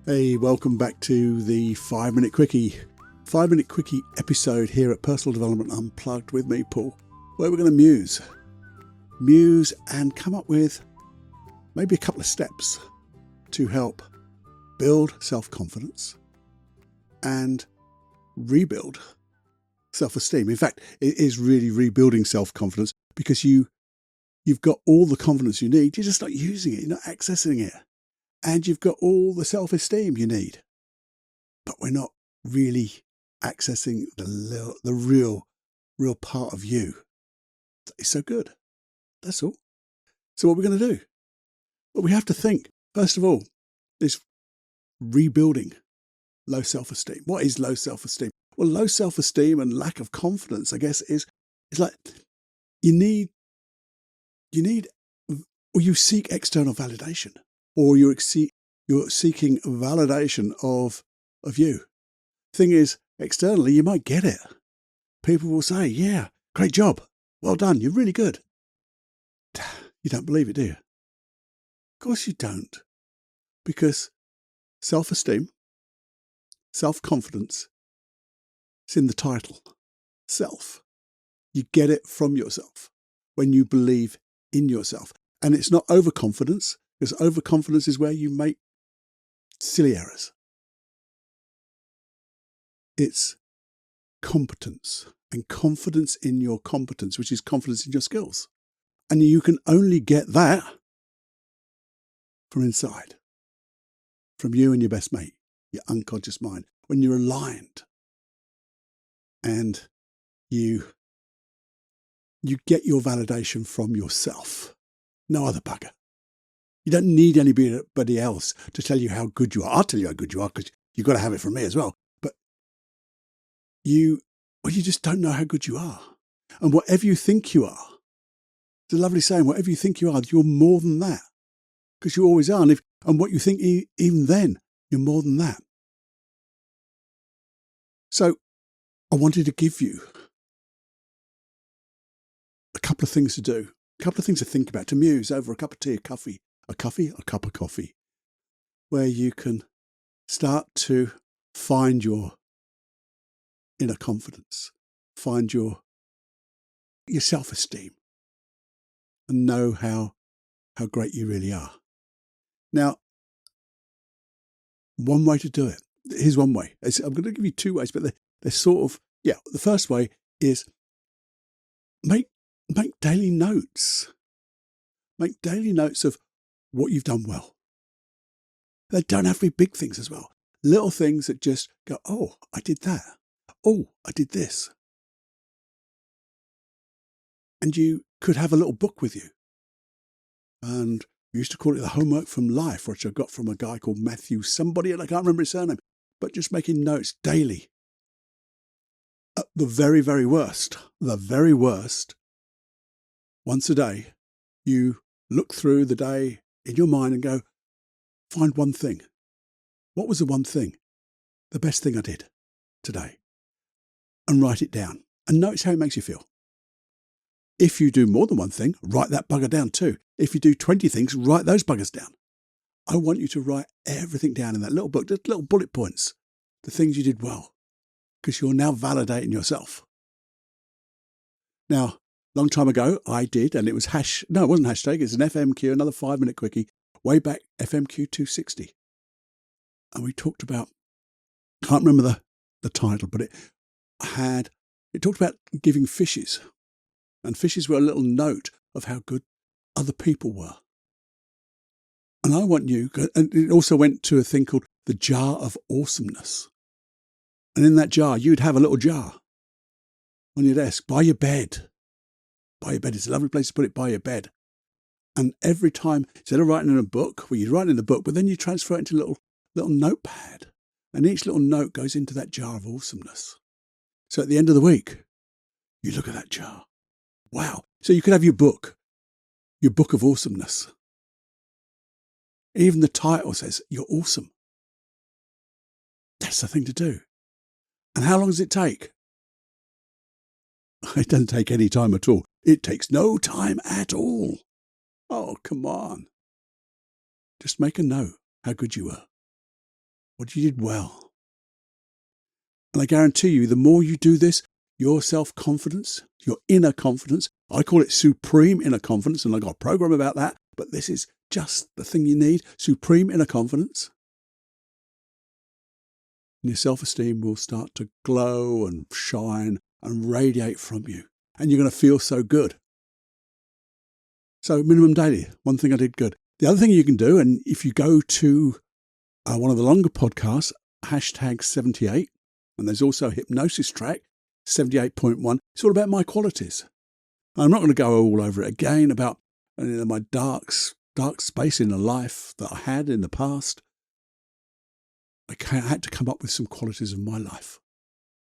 Hey, welcome back to the 5-Minute Quickie. 5-Minute Quickie episode here at Personal Development Unplugged with me, Paul, where we're going to muse and come up with maybe a couple of steps to help build self-confidence and rebuild self-esteem. In fact, it is really rebuilding self-confidence because you've got all the confidence you need. You're just not using it. You're not accessing it. And you've got all the self-esteem you need. But we're not really accessing the real part of you. It's so good. That's all. So what we're going to do? Well, we have to think, first of all, this rebuilding low self-esteem. What is low self-esteem? Well, low self-esteem and lack of confidence, I guess, is like you seek external validation, or you're seeking validation of you. Thing is, externally, you might get it. People will say, yeah, great job. Well done. You're really good. You don't believe it, do you? Of course you don't. Because self-esteem, self-confidence, it's in the title. Self. You get it from yourself when you believe in yourself. And it's not overconfidence, because overconfidence is where you make silly errors. It's competence and confidence in your competence, which is confidence in your skills. And you can only get that from inside, from you and your best mate, your unconscious mind, when you're aligned and you get your validation from yourself, no other bugger. You don't need anybody else to tell you how good you are. I'll tell you how good you are because you've got to have it from me as well. But you just don't know how good you are. And whatever you think you are, it's a lovely saying, whatever you think you are, you're more than that. Because you always are. And what you think even then, you're more than that. So I wanted to give you a couple of things to do, a couple of things to think about, to muse over a cup of tea, a cup of coffee, where you can start to find your inner confidence, find your self-esteem, and know how great you really are. Now, one way to do it, here's one way. I'm going to give you two ways, but they're sort of, the first way is make daily notes. Make daily notes of what you've done well. They don't have to be big things as well. Little things that just go, oh, I did that. Oh, I did this. And you could have a little book with you. And we used to call it the homework from life, which I got from a guy called Matthew somebody, and I can't remember his surname, but just making notes daily. At the very, very worst, once a day, you look through the day in your mind and go, find one thing. What was the one thing? The best thing I did today. And write it down. And notice how it makes you feel. If you do more than one thing, write that bugger down too. If you do 20 things, write those buggers down. I want you to write everything down in that little book, just little bullet points, the things you did well, because you're now validating yourself. Now, long time ago, I did, and it was it wasn't hashtag, it's an FMQ, another 5-minute quickie, way back, FMQ 260. And we talked about, can't remember the title, but it talked about giving fishes. And fishes were a little note of how good other people were. And I want you, and it also went to a thing called the jar of awesomeness. And in that jar, you'd have a little jar on your desk, by your bed. By your bed. It's a lovely place to put it, by your bed. And every time, instead of writing in a book, you write in the book, but then you transfer it into a little notepad. And each little note goes into that jar of awesomeness. So at the end of the week, you look at that jar. Wow. So you could have your book of awesomeness. Even the title says, you're awesome. That's the thing to do. And how long does it take? It doesn't take any time at all. It takes no time at all. Oh, come on. Just make a note how good you were. what you did well. And I guarantee you, the more you do this, your self-confidence, your inner confidence, I call it supreme inner confidence, and I got a program about that, but this is just the thing you need, supreme inner confidence. And your self-esteem will start to glow and shine and radiate from you. And you're going to feel so good. So minimum daily, one thing I did good. The other thing you can do, and if you go to one of the longer podcasts, hashtag 78, and there's also Hypnosis Track 78.1, it's all about my qualities. I'm not going to go all over it again about my dark space in the life that I had in the past. I had to come up with some qualities of my life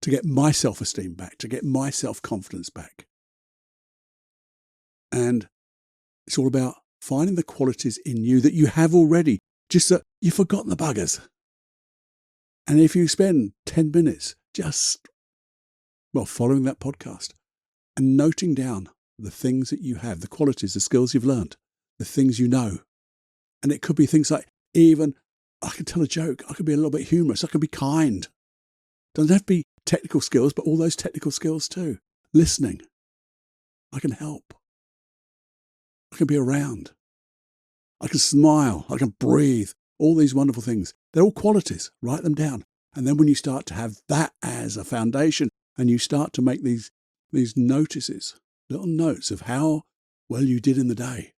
to get my self-esteem back, to get my self-confidence back. And it's all about finding the qualities in you that you have already, just that you've forgotten the buggers. And if you spend 10 minutes just, following that podcast and noting down the things that you have, the qualities, the skills you've learned, the things you know. And it could be things like, even I can tell a joke, I can be a little bit humorous, I can be kind. Doesn't have to be technical skills, but all those technical skills too. Listening. I can help. I can be around. I can smile. I can breathe. All these wonderful things. They're all qualities. Write them down. And then when you start to have that as a foundation and you start to make these notices, little notes of how well you did in the day,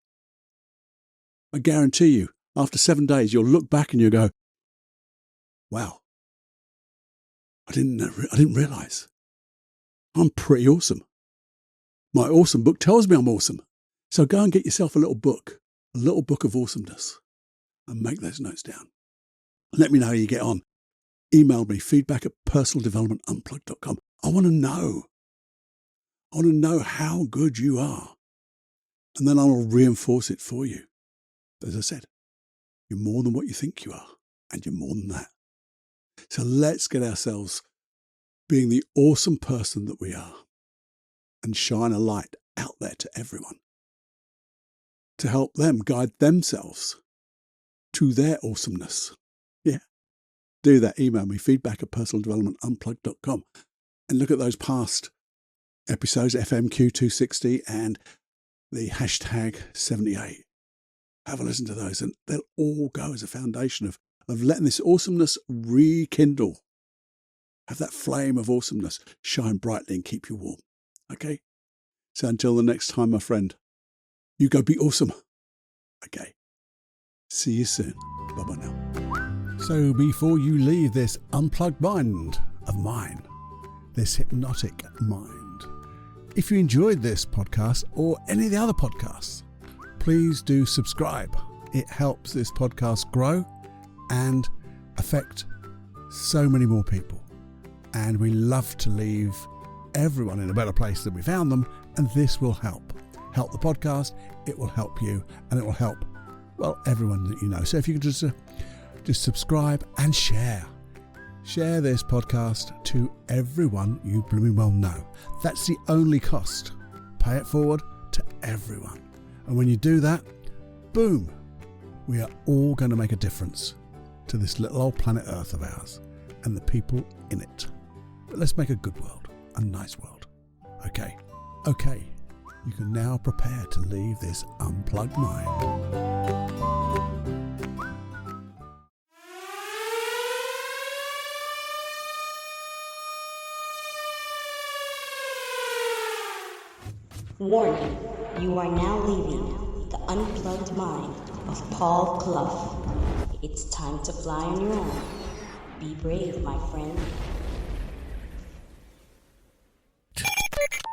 I guarantee you, after 7 days, you'll look back and you'll go, wow, I didn't realize. I'm pretty awesome. My awesome book tells me I'm awesome. So go and get yourself a little book of awesomeness, and make those notes down. Let me know how you get on. Email me, feedback@personaldevelopmentunplugged.com. I want to know. I want to know how good you are. And then I'll reinforce it for you. As I said, you're more than what you think you are, and you're more than that. So let's get ourselves being the awesome person that we are and shine a light out there to everyone to help them guide themselves to their awesomeness. Yeah. Do that. Email me, feedback@personaldevelopmentunplugged.com, and look at those past episodes, FMQ 260 and the hashtag 78. Have a listen to those, and they'll all go as a foundation of letting this awesomeness rekindle. Have that flame of awesomeness shine brightly and keep you warm. Okay? So until the next time, my friend, you go be awesome. Okay. See you soon. Bye-bye now. So before you leave this unplugged mind of mine, this hypnotic mind, if you enjoyed this podcast or any of the other podcasts, please do subscribe. It helps this podcast grow and affect so many more people. And we love to leave everyone in a better place than we found them, and this will help the podcast, it will help you, and it will help, everyone that you know. So if you could just subscribe and share this podcast to everyone you blooming well know. That's the only cost. Pay it forward to everyone. And when you do that, boom, we are all going to make a difference to this little old planet Earth of ours and the people in it. But let's make a good world, a nice world. Okay. You can now prepare to leave this unplugged mind. Warning, you are now leaving the unplugged mind of Paul Clough. It's time to fly on your own. Be brave, my friend.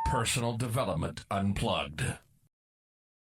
Personal Development Unplugged.